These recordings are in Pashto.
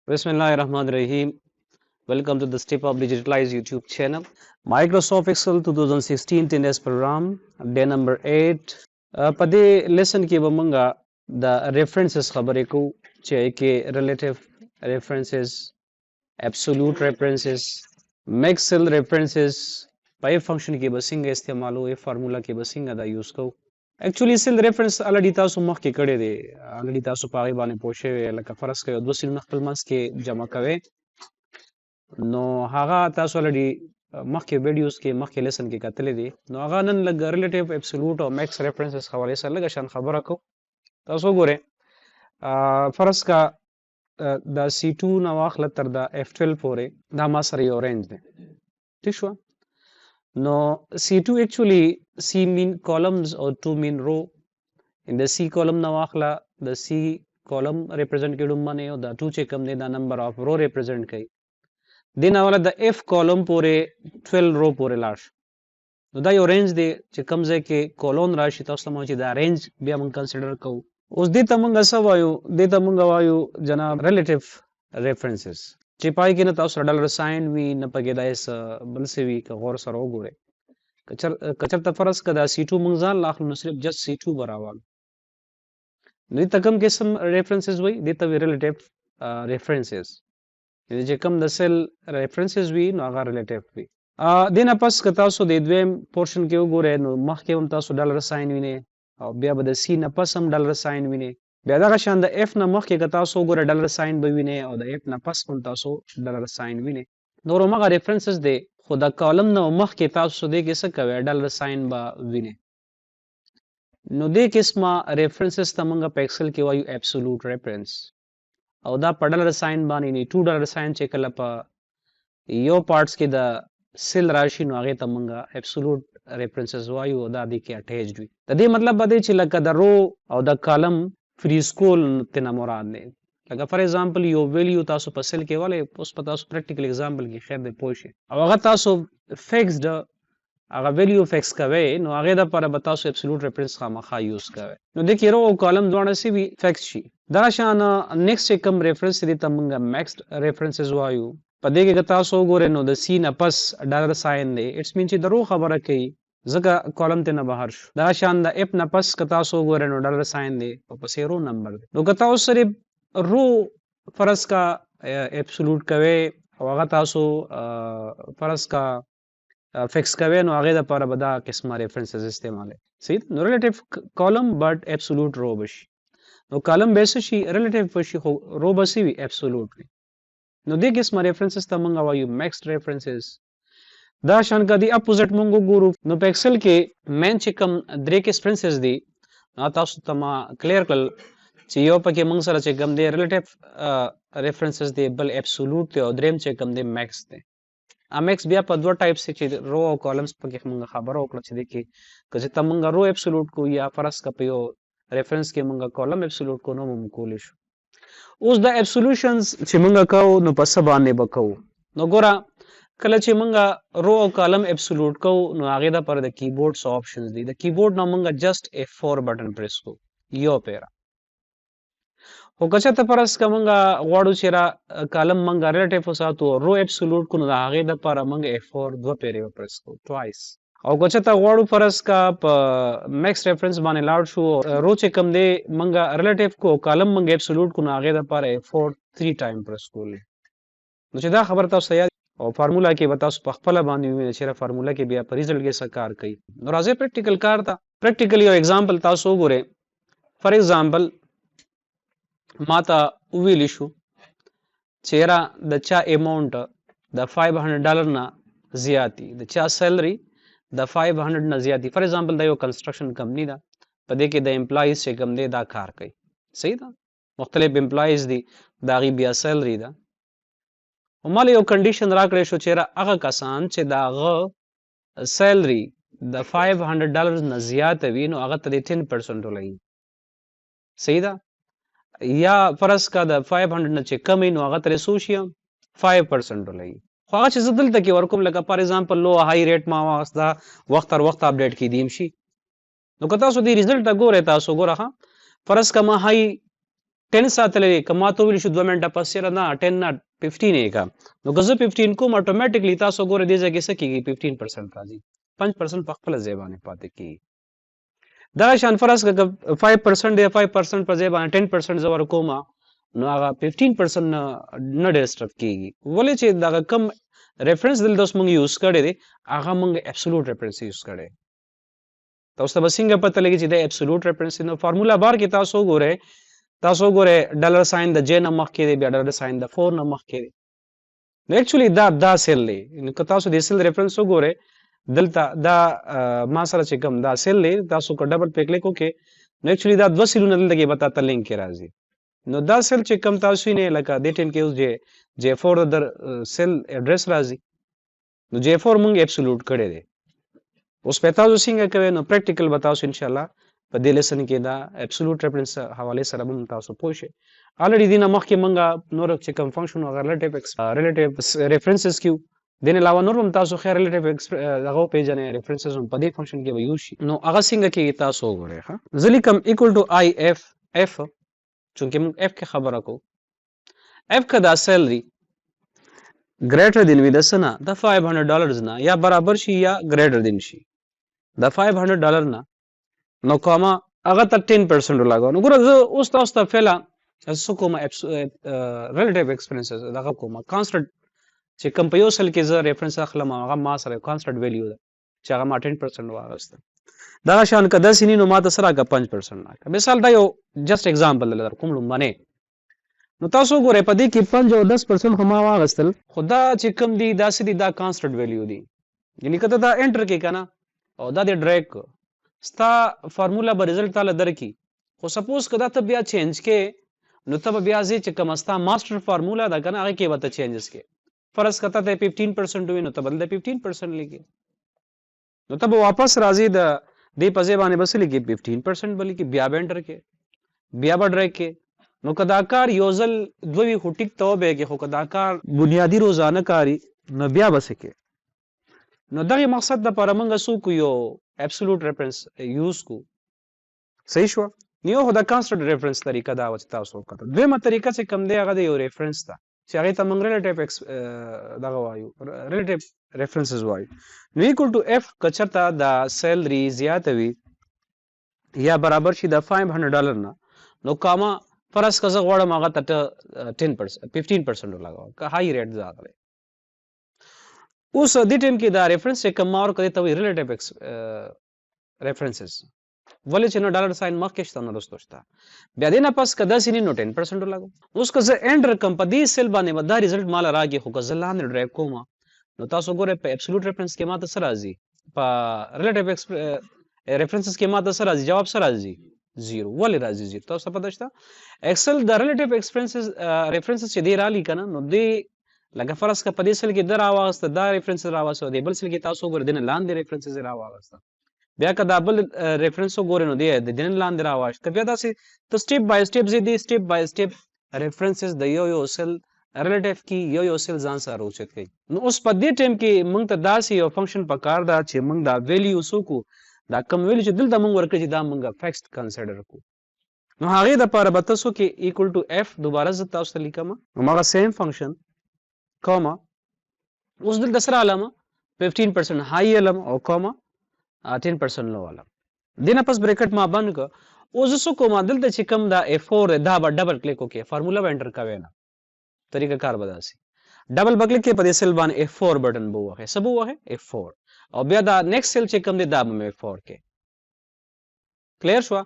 Bismillahirrahmanirrahim. Welcome to the Step of Digitalized YouTube channel. Microsoft Excel 2016 10 program, day number 8. په دې lesson کې به موږ د references خبرې کوو چې کې relative references, absolute references, mixed cell references په یو function کې به څنګه استعمالو یو فارمولا کې به څنګه دا یوز کوو. Actually cell reference already تاسو مخکې کړی دی. already تاسو په هغې باندې پوه شوي لکه فرض کړئ دوه سیلونه خپل منځ کې جمع کوئ نو هغه تاسو already مخکې ویډیوز کې مخکې لیسن کې کتلی دی نو هغه نن لږ ریلیټیو اپسولوټ او میکس ریفرنسز حوالې سره لږه شان خبره کوو تاسو وګورئ فرض کا د C2 نه واخله تر د F12 پورې دا ما سره یو رینج دی ٹھیک شو No, C2 actually C mean columns or 2 mean row. In the C column na wakhla, the C column represent kedum mane or the 2 chekam ne the number of row represent kai. Then awala the F column pore 12 row pore lash. No da your range de chekam ze ke column rashi tasla chi da range bia mun consider kau. Us de tamunga savayu de tamunga vayu jana relative references. چې پای کې نه تاسو ډالر ساين وي نه پکې دا اس بل څه وي که غور سره وګورئ که چېرته فرض که دا C2 موږ ځان له اخلو نو صرف جست C2 به راوالو نو دې ته کوم قسم ریفرنسز وایي دې ته وایي ریلیټیو ریفرنسز چې کوم د سیل ریفرنسز وي نو هغه ریلیټیو وي دې نه پس که تاسو د دویم پورشن کې وګورئ نو مخکې هم تاسو ډالر ساين وینئ او بیا به د C نه پس هم ډالر ساين وینئ بیا دغه شان د F نه مخکې که تاسو وګورئ ډالر ساين به وینئ او د F نه پس هم تاسو ډالر ساين وینئ نور هماغه ریفرنسز دی خو د کالم نه مخکې تاسو دې کې څه کوئ ډالر ساين به وینئ نو دې قسمه ریفرنسز ته موږ په ایکسل کې وایو اپسولوټ ریفرنس او دا په ډالر ساين باندې نه 2 ډالر ساين چې کله په یو پارټس کې د سیل راشي نو هغې ته موږ اپسولوټ ریفرنسز وایو دا دې کې اټیچډ وي د دې مطلب به دی چې لکه د رو او د کالم فریز کول تینا مراد دی لکه فار ایگزامپل یو ویلیو تاسو په سیل کې والی اوس په تاسو پریکټیکل ایگزامپل کې خیر دی پوه شئ او هغه تاسو فکسډ هغه ویلیو فکس کوئ نو هغې دپاره به تاسو اپسولوټ ریفرنس خامخا یوز کوئ نو دې کې رو او کالم دواړه څه وي فکس شي دغه شان نیکسټ چې کوم ریفرنس دی ته موږ میکسډ ریفرنسز وایو په دې کې که تاسو وګورئ نو د سی نه پس ډالر ساين دی اټس مین چې د رو خبره کوي ځکه کالم ته نه بهر شو دا شان د اپ نه پس که تاسو وګورئ نو ډالر ساين دی او پسې رو نمبر دی نو که تاسو صرف رو فرض کا اپسولوټ کوئ او هغه تاسو فرض کا فکس کوئ نو هغې دپاره به دا قسمه ریفرنسز استعمالوئ صحیح نو ریلیټیو کالم بټ اپسولوټ رو به شي نو کالم به څه شي ریلیټیو به شي خو رو به څه وي اپسولوټ وي نو دې قسمه ریفرنسز ته موږ وایو میکسډ ریفرنسز دا شان که دی اپوزیټ مونږ وګورو نو په ایکسل کې مین چې کوم درې ریفرنسز دي نو تاسو ته ما کلیر کړل چې یو پکې مونږ سره چې کوم دی ریلیټیو ریفرنسز دی بل اپسولوټ دی او دریم چې کوم دی میکس دی میکس بیا په دوه ټایپس چې رو او کالمز پکې مونږ خبره وکړه چې دی کې که چې ته مونږ رو اپسولوټ کو یا فرض که په یو ریفرنس کې مونږ کالم اپسولوټ کو نو مونږ کولی شو اوس د اپسولوشنز چې مونږ کوو نو په څه باندې به کوو نو ګوره کله چې مونږ رو او کالم اپسولوټ کوو نو هغې دپاره د کیبورډ څه آپشنز دي د کیبورډ نه مونږ جسټ F4 بټن پریس کوو یو پیره خو که چېرته فرض که مونږ غواړو چې را کالم مونږ ریلیټیو وساتو رو اپسولوټ کړو نو د هغې دپاره مونږ F4 دوه پیرې وپریس کوو ټوایس او که چېرته غواړو فرض که په میکس ریفرنس باندې لاړ شو رو چې کوم دی مونږ ریلیټیو کو کالم مونږ اپسولوټ کړو نو هغې دپاره F4 3 ټایم پریس کولی نو چې دا خبره تاسو یاد او فارمولا کې به تاسو په خپله باندې ووینئ چې فارمولا کې بیا په ریزلټ کې څه کار کوي نو راځئ پریکټیکل کار ته پریکټیکل یو ایگزامپل تاسو وګورئ فار ایگزامپل ما ته وویلی شو چې یاره د چا اماونټ د $500 نه زیات دي د چا سیلري د 500 نه زیات دي فار ایگزامپل دا یو کنسټرکشن کمپني ده په دې کې د امپلایز چې کوم دی دا کار کوي صحیح ده مختلف امپلایز دي د هغې بیا سیلري ده مال یو کنډیشن راکړی شو چې هغه کسان چې د هغه سیلري د $500 نه زیاته وي نو هغه ته د 10% ولګي صحیح ده یا فرض که د 500 نه چې کم وي نو هغه ته څو شي 5% ولګي خو هغه چې زه دلته کې ورکوم لکه فار ایگزامپل لو هائی ریټ ما واخست دا وخت تر وخت اپډیټ کیدیم شي نو که تاسو دې ریزلټ ته ګورئ تاسو ګوره فرض که ما هائی 10 ساتلې کما ته ویل شو 2 منټه پس سره نه 10 نه 15 یې کا نو که زه 15 کوم اتوماتیکلی تاسو ګوره دې ځای کې څه کېږي 15% راځي 5% په خپل ځای باندې پاتې کېږي دا شان فرض که 5% دی 5% په ځای باندې 10% زه ورکوم نو هغه 15% نه ډسټرب کېږي ولې چې دغه کم ریفرنس دلته اوس موږ یوز کړی دی هغه موږ اپسولوټ ریفرنس یوز کړی تاسو ته به څنګه پته لګي چې دا اپسولوټ ریفرنس نو فارمولا بار کې تاسو ګورئ ډالر ساين د جے نه مخکې دی بیا ډالر ساين د 4 نه مخکې دی نو اکچولی دا سیل دی نو که تاسو د سیل ریفرنس وګورئ دلته دا ما سره چې کوم دا سیل دی تاسو که ډبل په کلیک وکړئ نو اکچولی دا دوه سیلونه دلته کې به تاته لینک کې راځي نو دا سیل چې کوم تاسو یې لکه دې ټیم کې اوس جے 4 د سیل ایډریس راځي نو جے 4 موږ اپسولوټ کړی دی اوس په تاسو څنګه کوي نو پریکټیکل به تاسو ان شاء الله په دې لیسن کې دا اپسولوټ ریفرنس حواله سره هم تاسو پوه شئ الریډي دینه مخکې موږ نور چې کوم فنکشن او ریلیټیو ریفرنسز کیو دین علاوه نور هم تاسو خیر ریلیټیو هغه پیژنې ریفرنسز هم په دې فنکشن کې به یوز شي نو هغه څنګه کې تاسو وګورئ ها ځلیکم ایکوال ټو آی اف چونکه موږ اف کې خبره کو اف کا دا سیلری greater than with the the $500 na या बराबर शी या greater than she the $500 ना no comma अगर तक 10% लगा नो गुरा उस फेला सो कोमा relative experiences लगा कोमा constant चे कंपेयोसल के ज रेफरेंस अखलमा अगर मास रे constant value दा चे अगर मा 10% वागस्त दा शान का 10 नी नो मा तसरा का 5% ना मिसाल दा यो just example लदर कोम लुम्बाने نو تاسو ګورئ په دې کې 5 او 10% هم واغستل خدا چې کم دي دا سړي دا کانسټنټ ویلیو دي یعنی کته دا انټر کې کنه او دا د ډریګ ستا فارمولا به رزلټ تعالی درکې خو سپوز کدا ته بیا چینج کې نو ته بیا ځي چې کوم ستا ماستر فارمولا دا کنه هغه کې وته چینجز کې فرض کته ته 15% وي نو ته بدل 15% لګي نو ته واپس راځي د دې پځې باندې بس لګي 15% بلکې بیا انټر کې بیا به ډریګ کې نو کداکار یوزل دوی خو ټیک ته به کې خو کداکار بنیادی روزانه کاری نو بیا بسکه نو دغه مقصد د پر منګه سو کو یو اپسولوټ ریفرنس یوز کو صحیح شو نیو خو د کانسټنټ ریفرنس طریقه دا و چې تاسو وکړه دویمه طریقه چې کم دی هغه د یو ریفرنس تا چې هغه ته موږ ریلیټیو دغه وایو ریلیټیو ریفرنسز وایو نو ایکوال ټو اف کچرتا د سیلری زیات وي یا برابر شي د $500 نه نو کاما فرض که زه غواړم هغه ته 15% لګاو که هاي ریټ زیات دی اوس دې ټیم کې دا ریفرنس چې کوم اور کوي ته ریلیټیو ریفرنسز ولې چې نو ډالر ساين مخکې شته نو رستو شته بیا دې نه پس کدا سینې نو 10% لګاو اوس که زه انډر کم په دې سیل باندې ودا ریزلټ مال راګي خو که زه لاندې ډرایو کوم نو تاسو ګوره په اپسولوټ ریفرنس کې ماته سره راځي په ریلیټیو ریفرنسز کې ماته سره راځي جواب سره راځي 0 ولې راځي 0 تاسو پته شته ایکسل د ریلیټیو ریفرنسز چې دی را لیکنه نو دی لکه فرض کا په دې سل کې در اواغسته دا ریفرنس راوځو دی بل سل کې تاسو ګور دین لاندې ریفرنسز راوځه بیا کدا بل ریفرنس ګور نو دی د دین لاندې راوځه ته بیا تاسو ته سټیپ بای سټیپ زی سټیپ بای سټیپ ریفرنسز د یو سل ریلیټیو کې یو سل ځان سره روچت کوي نو اوس په دې ټیم کې موږ ته داسې یو فنکشن پکار دا چې موږ دا ویلیو سوکو دا کم ویل چې دلته موږ ورکړي چې دا موږ فیکسډ کنسیډر کو نو هغه د لپاره به تاسو کې ایکوال ټو اف دوباره ز تاسو لیکم نو هغه سیم فنکشن کوما اوس دلته سره علامه 15% هاي علم او کوما 10% لو علم دینه پس بریکټ ما بند کو اوس سو کوما دلته چې کم دا F4 دا به ډبل کلیک وکي فارمولا به انټر کوي نه طریقہ کار بداسي ډبل بکلیک کې په دې سیل باندې F4 بٹن بو وه سبو وه F4 او بیا دا نیکسٹ سیل چې کوم دی دا به F4 کې کلیر شو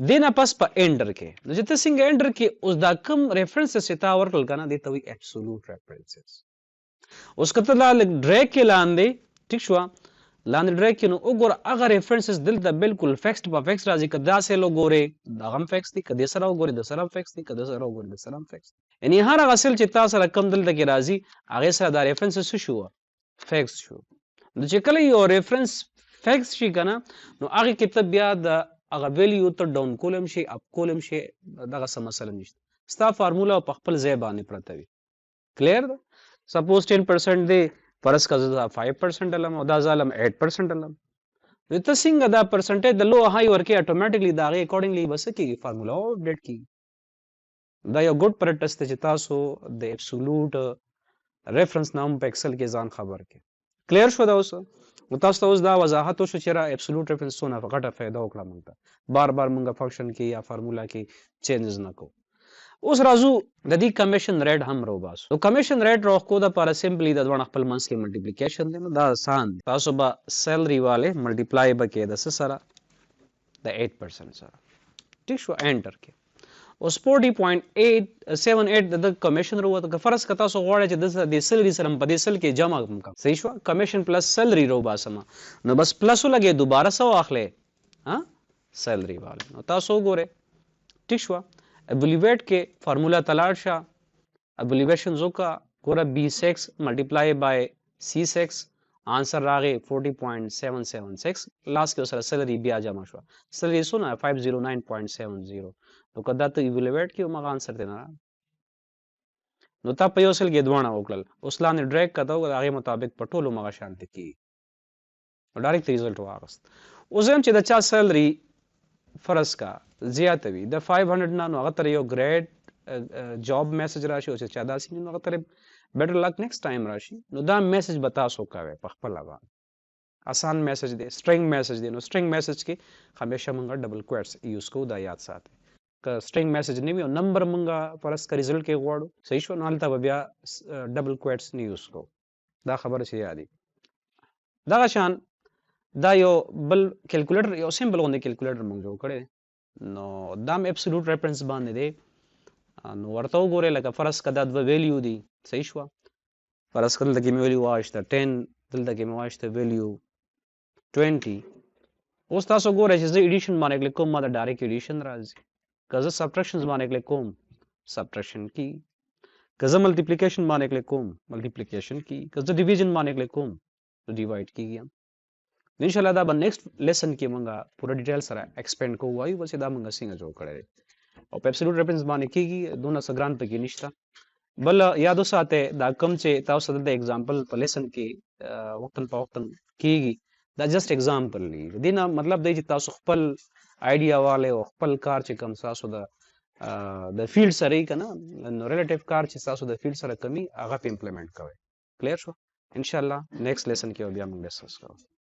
دینا پس په انټر کې نو چې تاسو څنګه انټر کې اوس دا کم ریفرنسز چې تا ورکل کنه دی ته وی اپسولوټ ریفرنسز اوس کته لا ډریګ کې لاندې ٹھیک شو لاندې ډریګ کې نو وګور هغه ریفرنسز دلته بالکل فیکسډ په فیکس راځي کدا سه لو ګوره دا هم فیکس دي کدا سره وګوره د سره فیکس دي کدا سره وګوره د سره فیکس یعنی هر هغه سیل چې تاسو سره کم دلته کې راځي هغه سره دا ریفرنسز شو فیکس شو نو چې کله یو ریفرنس فیکس شي کنه نو هغه کې ته بیا د هغه ویلیو ته ډاون کولم شي اپ کولم شي دغه سم مسله نشته ستا فارمولا په خپل ځای باندې پرته وي کلیر ده سپوز 10% دی فرض کړه 5% علم او دا ظالم 8% علم نو ته څنګه دا پرسنټیج د لو هاي ورکه اتوماتیکلی دا غي اکورډنګلی بس کیږي فارمولا اپډیټ کیږي دا یو ګډ پریکټس دی چې تاسو د اپسولوټ ریفرنس نام په ایکسل کې ځان خبر کې کلیر شو دا اوس نو تاسو ته اوس دا وضاحت وشو چې را اپسولوټ ریفرنس څونه غټه فایده وکړه موږ ته بار بار موږ فنکشن کې یا فارمولا کې چینجز نه کوو اوس راځو د دې کمیشن ریټ هم روباسو نو کمیشن ریټ راخو د لپاره سمپلی د دوه خپل منځ کې ملټیپلیکیشن دی نو دا آسان دی تاسو به سیلری والے ملټیپلای بکې د څه سره د 8% سره ټیک شو انټر کې اوس 40.878 د کمیشن وروته که فرض کتا سو غواړي چې د سیلری سره په دې سل کې جمع کوم صحیح شو کمیشن پلس سیلری روباسم نو بس پلس لګي دوباره سو اخلي ها سیلری والے نو تاسو ګوره ټیک شو ابلیویٹ کې فارمولا تلاړ شه ابلیویشن زوکا ګوره b6 ملټیپلای بای c6 آنسر راغی 40.776 لاس کې سره سیلری بیا جمع شو سیلری سونه 509.70 نو کدا ته ایوالویټ کې موږ آنسر دینا نو تا په یو سل کې دوانه وکړل اوس لاندې ډریګ کته او هغه مطابق په ټولو موږ شانتي کی ډایرکټ ریزلټ واغست اوس هم چې د چا سیلری فرض کا زیات وي د 500 نه نو هغه تر یو ګریډ جاب میسج راشي او چې چا داسې نو هغه تر بیٹر لک نیکسٹ ټایم راشي نو دا میسج بتا سو کوي په خپل باندې آسان میسج دی سټرینګ میسج دی نو سټرینګ میسج کې همیشه موږ ډبل کوټس یوز کوو دا یاد ساتئ که سټرینګ میسج نه وي او نمبر موږ فرض کا ریزلټ کې غواړو صحیح شو نو هلته بیا ډبل کوټس نه یوز کوو دا خبره چې یادي دا شان دا یو بل کیلکولیټر یو سیمبل غونډه کیلکولیټر موږ جوړ کړی نو دام اپسولوټ ریفرنس باندې دی نو ورته وګورئ لکه فرض کدا د ویلیو دی صحیح شو فرض کړل دغه ویلیو واشته 10 دلته کې واشته ویلیو 20 اوس تاسو ګورئ چې ایډیشن باندې کلیک کوم ما د ډایرکټ ایډیشن راځي کزه سبټریکشنز باندې کلیک کوم سبټریکشن کی کزه ملټیپلیکیشن باندې کلیک کوم ملټیپلیکیشن کی کزه ډیویژن باندې کلیک کوم نو ډیوایډ کیږي ان شاء الله دا به نیکسٹ لیسن کې مونږه پورا ډیټیل سره ایکسپینډ کوو وایو بس دا مونږه څنګه جوړ کړی او په اپسولوټ ریفرنس باندې کیږي دونه سګران پکې نشته بل یادو ساته دا کم چې تاسو د ایگزامپل په لیسن کې وختن په وختن کیږي دا جست ایگزامپل دی دینه مطلب دی چې تاسو خپل آئیډیا والے او خپل کار چې کم تاسو د فیلډ سره کنه نو ریلیټیو کار چې تاسو د فیلډ سره کمی هغه په امپلیمنٹ کوئ کلیر شو ان شاء الله نیکسٹ لیسن کې بیا موږ ډسکس کوو